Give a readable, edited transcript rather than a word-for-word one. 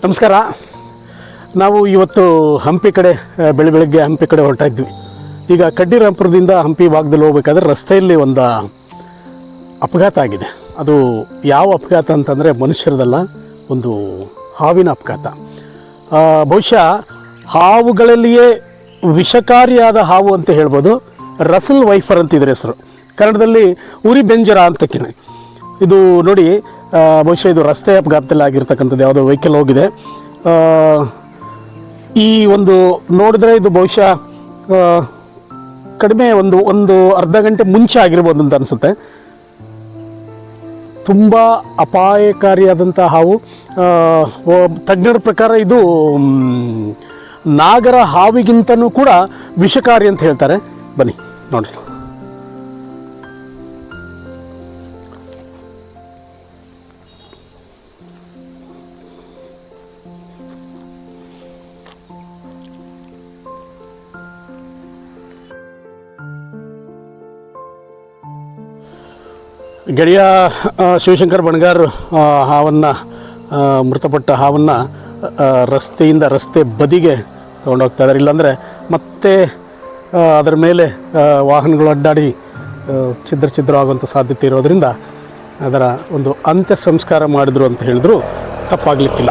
ನಮಸ್ಕಾರ. ನಾವು ಇವತ್ತು ಹಂಪಿ ಕಡೆ ಬೆಳಗ್ಗೆ ಹಂಪಿ ಕಡೆ ಹೊರಟ ಇದ್ವಿ. ಈಗ ಕಡ್ಡಿರಾಂಪುರದಿಂದ ಹಂಪಿ ಭಾಗದಲ್ಲಿ ಹೋಗ್ಬೇಕಾದ್ರೆ ರಸ್ತೆಯಲ್ಲಿ ಒಂದು ಅಪಘಾತ ಆಗಿದೆ. ಅದು ಯಾವ ಅಪಘಾತ ಅಂತಂದರೆ ಮನುಷ್ಯರದಲ್ಲ, ಒಂದು ಹಾವಿನ ಅಪಘಾತ. ಬಹುಶಃ ಹಾವುಗಳಲ್ಲಿಯೇ ವಿಷಕಾರಿಯಾದ ಹಾವು ಅಂತ ಹೇಳ್ಬೋದು. ರಸಲ್ ವೈಫರ್ ಅಂತಿದ್ರೆ ಹೆಸರು, ಕನ್ನಡದಲ್ಲಿ ಉರಿ ಬೆಂಜರ ಅಂತ ಕೇಳಿ. ಇದು ನೋಡಿ, ಬಹುಶಃ ಇದು ರಸ್ತೆ ಅಪಘಾತದಲ್ಲಿ ಆಗಿರ್ತಕ್ಕಂಥದ್ದು. ಯಾವುದೋ ವೆಹಿಕಲ್ ಹೋಗಿದೆ. ಈ ಒಂದು ನೋಡಿದ್ರೆ ಇದು ಬಹುಶಃ ಕಡಿಮೆ ಒಂದು ಅರ್ಧ ಗಂಟೆ ಮುಂಚೆ ಆಗಿರ್ಬೋದು ಅಂತ ಅನಿಸುತ್ತೆ. ತುಂಬ ಅಪಾಯಕಾರಿಯಾದಂಥ ಹಾವು. ತಜ್ಞರ ಪ್ರಕಾರ ಇದು ನಾಗರ ಹಾವಿಗಿಂತನೂ ಕೂಡ ವಿಷಕಾರಿ ಅಂತ ಹೇಳ್ತಾರೆ. ಬನ್ನಿ ನೋಡಿ. ಗೆಳೆಯ ಶಿವಶಂಕರ್ ಬಣಗಾರ್ ಹಾವನ್ನು, ಮೃತಪಟ್ಟ ಹಾವನ್ನು ರಸ್ತೆಯಿಂದ ರಸ್ತೆ ಬದಿಗೆ ತೊಗೊಂಡೋಗ್ತಾ ಇದ್ದಾರೆ. ಇಲ್ಲಾಂದರೆ ಮತ್ತೆ ಅದರ ಮೇಲೆ ವಾಹನಗಳು ಅಡ್ಡಾಡಿ ಛಿದ್ರ ಆಗುವಂಥ ಸಾಧ್ಯತೆ ಇರೋದರಿಂದ ಅದರ ಒಂದು ಅಂತ್ಯ ಸಂಸ್ಕಾರ ಮಾಡಿದ್ರು ಅಂತ ಹೇಳಿದ್ರು ತಪ್ಪಾಗಲಿಕ್ಕಿಲ್ಲ.